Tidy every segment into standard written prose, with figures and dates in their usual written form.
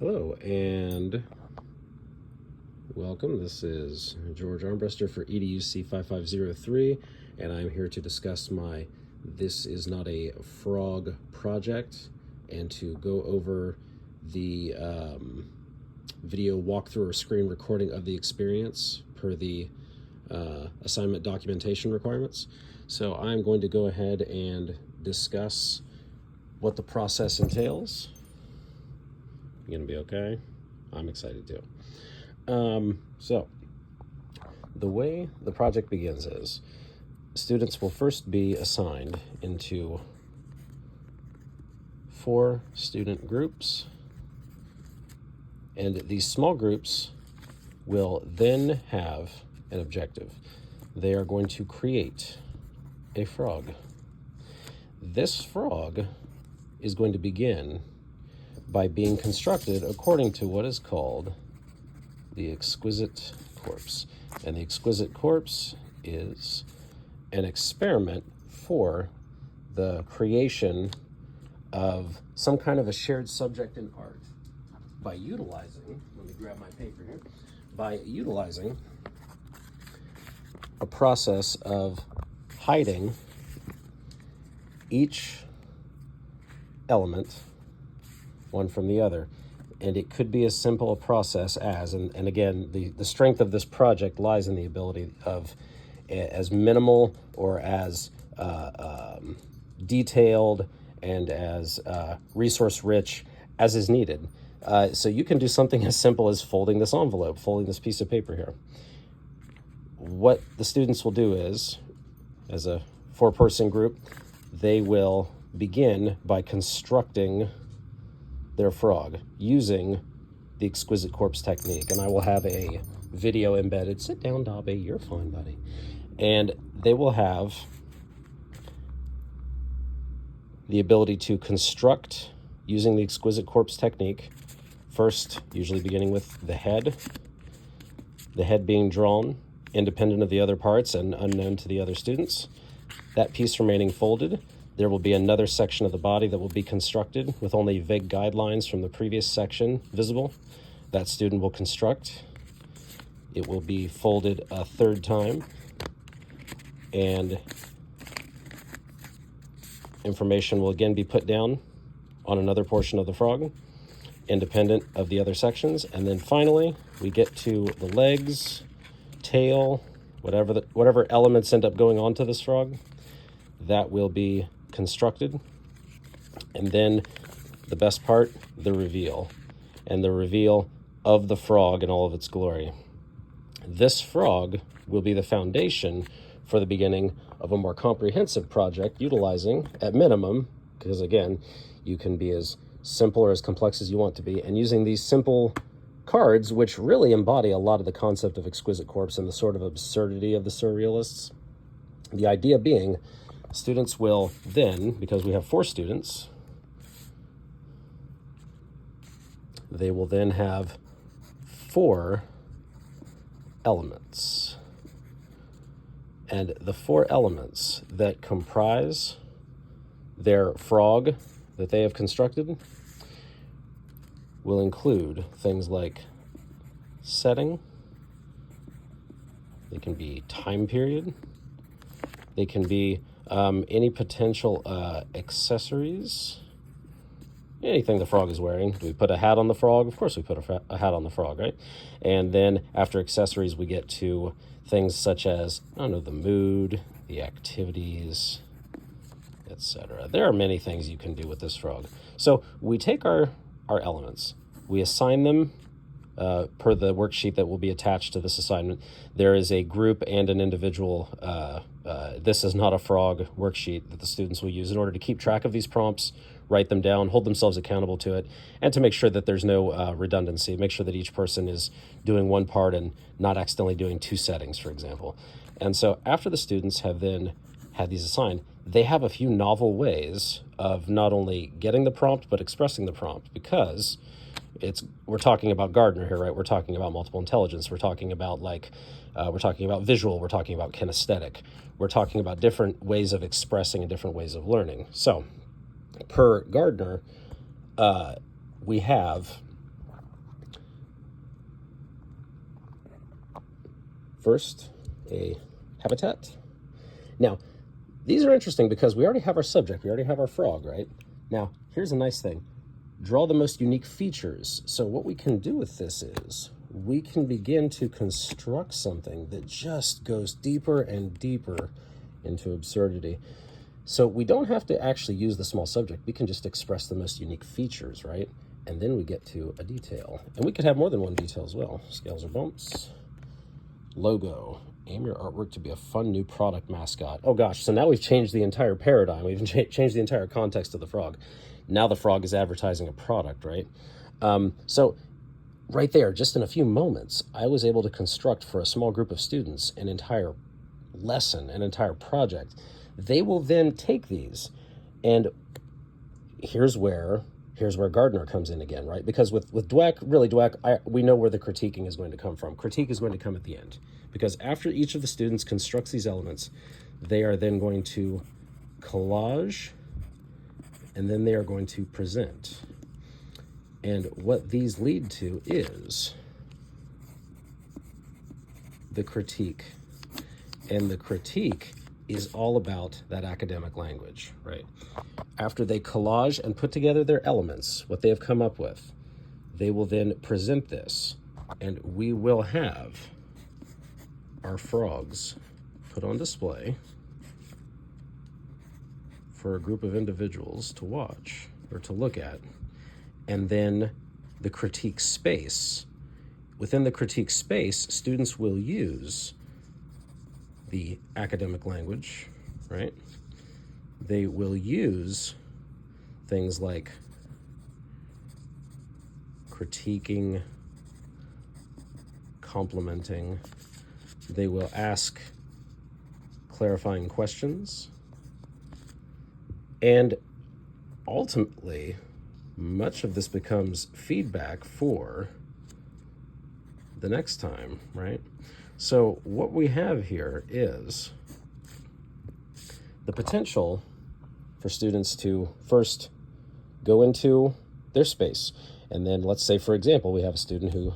Hello and welcome. This is George Armbruster for EDUC 5503, and I'm here to discuss my This Is Not a Frog project and to go over the video walkthrough or screen recording of the experience per the assignment documentation requirements. So I'm going to go ahead and discuss what the process entails. You gonna be okay? I'm excited too. So the way the project begins is students will first be assigned into 4 student groups, and these small groups will then have an objective. They are going to create a frog. This frog is going to begin by being constructed according to what is called the exquisite corpse. And the exquisite corpse is an experiment for the creation of some kind of a shared subject in art by utilizing, let me grab my paper here, by utilizing a process of hiding each element one from the other. And it could be as simple a process as, and again, the strength of this project lies in the ability of as minimal or as detailed and as resource rich as is needed. So you can do something as simple as folding this envelope, folding this piece of paper here. What the students will do is, as a 4-person group, they will begin by constructing their frog using the exquisite corpse technique. And I will have a video embedded. Sit down, Dobby, you're fine, buddy. And they will have the ability to construct using the exquisite corpse technique, first usually beginning with the head being drawn independent of the other parts and unknown to the other students, that piece remaining folded. There will be another section of the body that will be constructed with only vague guidelines from the previous section visible. That student will construct. It will be folded a 3rd time, and information will again be put down on another portion of the frog, independent of the other sections. And then finally, we get to the legs, tail, whatever elements end up going onto this frog, that will be constructed. And then the best part, the reveal, and the reveal of the frog in all of its glory. This frog will be the foundation for the beginning of a more comprehensive project utilizing, at minimum, because again, you can be as simple or as complex as you want to be, and using these simple cards, which really embody a lot of the concept of exquisite corpse and the sort of absurdity of the surrealists. The idea being, students will then, because we have 4 students, they will then have 4 elements. And the 4 elements that comprise their frog that they have constructed will include things like setting, they can be time period, they can be any potential accessories, anything the frog is wearing. Do we put a hat on the frog? Of course we put a hat on the frog, right? And then after accessories, we get to things such as, I don't know, the mood, the activities, etc. There are many things you can do with this frog. So we take our elements, we assign them per the worksheet that will be attached to this assignment. There is a group and an individual This Is Not a Frog worksheet that the students will use in order to keep track of these prompts, write them down, hold themselves accountable to it, and to make sure that there's no redundancy, make sure that each person is doing one part and not accidentally doing 2 settings, for example. And so after the students have then had these assigned, they have a few novel ways of not only getting the prompt, but expressing the prompt, because we're talking about Gardner here, right? We're talking about multiple intelligence. We're talking about we're talking about visual. We're talking about kinesthetic. We're talking about different ways of expressing and different ways of learning. So per Gardner, we have First, a habitat. Now, these are interesting because we already have our subject, we already have our frog, right? Now, here's a nice thing. Draw the most unique features. So what we can do with this is we can begin to construct something that just goes deeper and deeper into absurdity. So we don't have to actually use the small subject. We can just express the most unique features, right? And then we get to a detail. And we could have more than one detail as well. Scales or bumps. Logo. Aim your artwork to be a fun new product mascot. Oh gosh, so now we've changed the entire paradigm. We've changed the entire context of the frog. Now the frog is advertising a product, right? So right there, just in a few moments, I was able to construct for a small group of students an entire lesson, an entire project. They will then take these, and here's where Gardner comes in again, right? Because with DUC, we know where the critiquing is going to come from. Critique is going to come at the end, because after each of the students constructs these elements, they are then going to collage, and then they are going to present. And what these lead to is the critique. And the critique is all about that academic language, right? After they collage and put together their elements, what they have come up with, they will then present this, and we will have our frogs put on display for a group of individuals to watch or to look at. And then the critique space. Within the critique space, students will use the academic language, right? They will use things like critiquing, complimenting. They will ask clarifying questions. And ultimately, much of this becomes feedback for the next time, right? So what we have here is the potential for students to first go into their space. And then let's say, for example, we have a student who,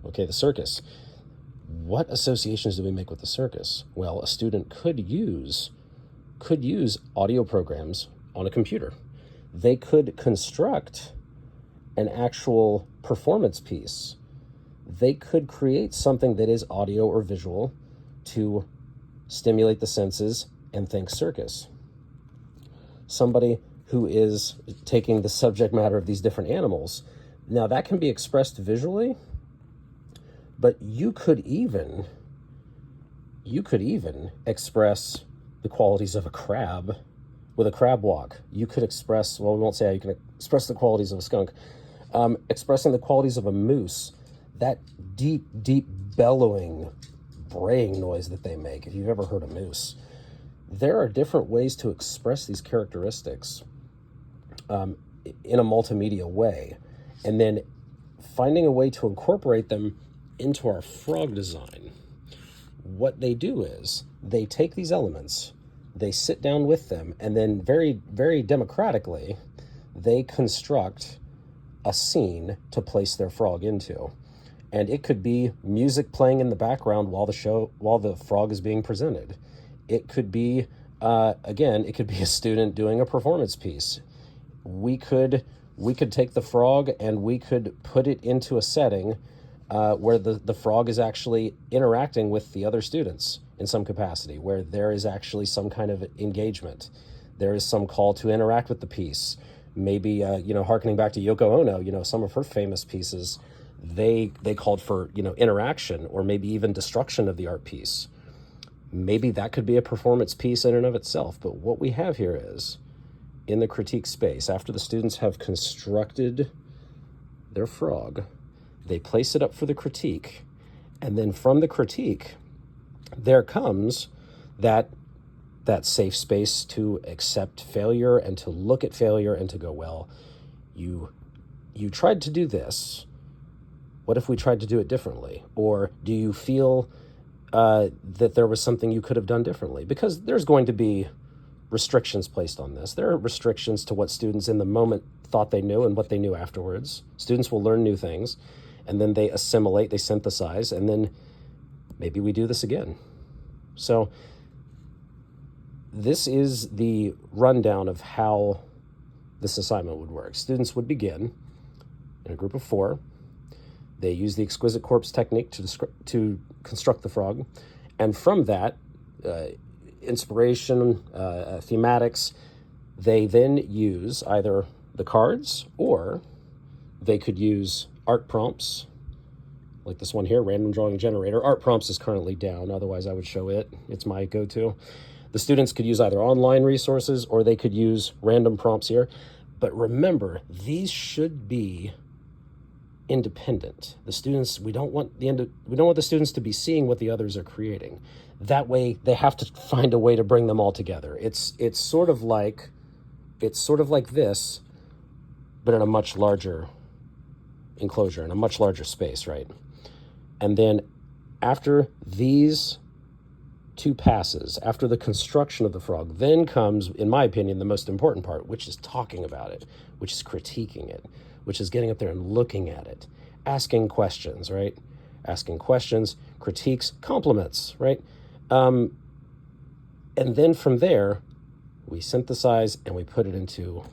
okay, the circus. What associations do we make with the circus? Well, a student could use audio programs on a computer. They could construct an actual performance piece. They could create something that is audio or visual to stimulate the senses and think circus. Somebody who is taking the subject matter of these different animals, now that can be expressed visually, but you could even express the qualities of a crab with a crab walk. You could express, well, we won't say how you can express the qualities of a skunk, expressing the qualities of a moose, that deep, deep bellowing, braying noise that they make, if you've ever heard a moose. There are different ways to express these characteristics in a multimedia way, and then finding a way to incorporate them into our frog design. What they do is they take these elements, they sit down with them, and then very, very democratically, they construct a scene to place their frog into. And it could be music playing in the background while the frog is being presented. It could be, it could be a student doing a performance piece. We could take the frog and we could put it into a setting where the frog is actually interacting with the other students in some capacity, where there is actually some kind of engagement. There is some call to interact with the piece. Maybe, hearkening back to Yoko Ono, some of her famous pieces, they called for, interaction or maybe even destruction of the art piece. Maybe that could be a performance piece in and of itself. But what we have here is, in the critique space, after the students have constructed their frog, they place it up for the critique. And then from the critique, there comes that safe space to accept failure and to look at failure and to go, well, you tried to do this. What if we tried to do it differently? Or do you feel that there was something you could have done differently? Because there's going to be restrictions placed on this. There are restrictions to what students in the moment thought they knew and what they knew afterwards. Students will learn new things, and then they assimilate, they synthesize, and then maybe we do this again. So this is the rundown of how this assignment would work. Students would begin in a group of 4. They use the exquisite corpse technique to construct the frog. And from that, inspiration, thematics, they then use either the cards, or they could use art prompts, like this one here, random drawing generator. Art prompts is currently down, otherwise I would show it. It's my go-to. The students could use either online resources, or they could use random prompts here. But remember, these should be independent. The students, we don't want the students to be seeing what the others are creating. That way, they have to find a way to bring them all together. It's sort of like this, but in a much larger enclosure, in a much larger space, right? And then after these 2 passes, after the construction of the frog, then comes, in my opinion, the most important part, which is talking about it, which is critiquing it, which is getting up there and looking at it, asking questions, right? Asking questions, critiques, compliments, right? And then from there, we synthesize and we put it into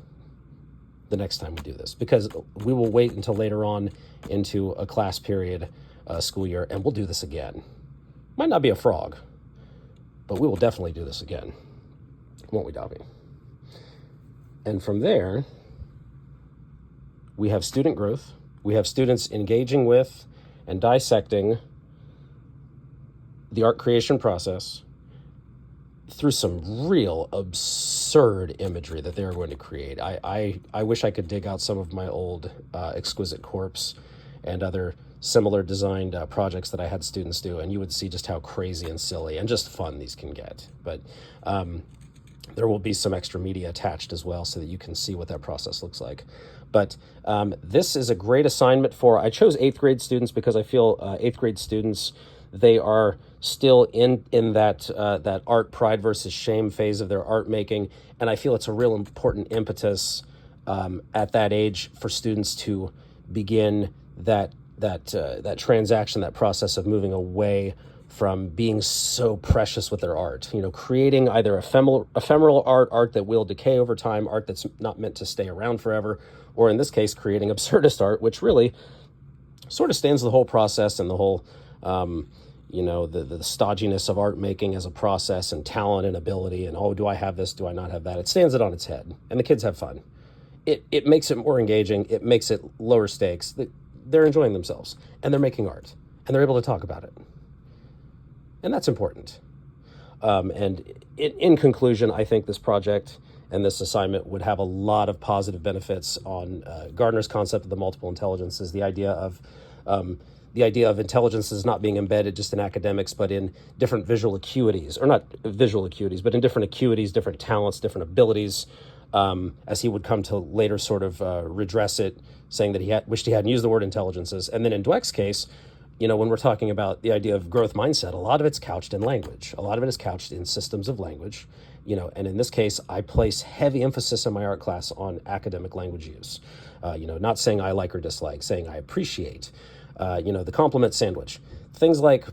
the next time we do this, because we will wait until later on into a class period, school year, and we'll do this again. Might not be a frog, but we will definitely do this again, won't we, Dobby? And from there, we have student growth. We have students engaging with and dissecting the art creation process through some real absurd imagery that they're going to create. I wish I could dig out some of my old exquisite corpse and other similar designed projects that I had students do, and you would see just how crazy and silly and just fun these can get. But there will be some extra media attached as well so that you can see what that process looks like. But this is a great assignment I chose 8th grade students because I feel 8th grade students, they are still in that art pride versus shame phase of their art making. And I feel it's a real important impetus at that age for students to begin that transaction, that process of moving away from being so precious with their art, creating either ephemeral art that will decay over time, art that's not meant to stay around forever, or in this case, creating absurdist art, which really sort of stands the whole process and the whole, the stodginess of art making as a process, and talent and ability, and, oh, do I have this? Do I not have that? It stands it on its head, and the kids have fun. It makes it more engaging. It makes it lower stakes. They're enjoying themselves, and they're making art, and they're able to talk about it. And that's important. And in conclusion, I think this project and this assignment would have a lot of positive benefits on Gardner's concept of the multiple intelligences, the idea of intelligence is not being embedded just in academics, but in different visual acuities, or not visual acuities, but in different acuities, different talents, different abilities, as he would come to later sort of redress it, saying that he wished he hadn't used the word intelligences. And then in Dweck's case, when we're talking about the idea of growth mindset, a lot of it's couched in language. A lot of it is couched in systems of language, and in this case, I place heavy emphasis in my art class on academic language use. Not saying I like or dislike, saying I appreciate, the compliment sandwich, things like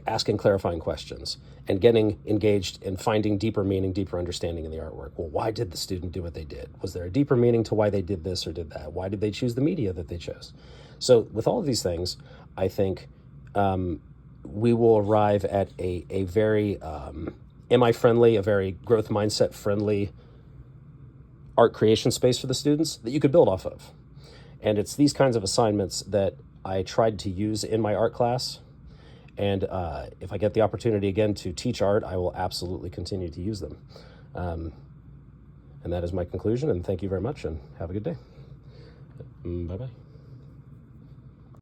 asking clarifying questions and getting engaged in finding deeper meaning, deeper understanding in the artwork. Well, why did the student do what they did? Was there a deeper meaning to why they did this or did that? Why did they choose the media that they chose? So with all of these things, I think we will arrive at a very MI-friendly, a very growth mindset-friendly art creation space for the students that you could build off of. And it's these kinds of assignments that I tried to use in my art class. And if I get the opportunity again to teach art, I will absolutely continue to use them. And that is my conclusion, and thank you very much, and have a good day. Bye-bye.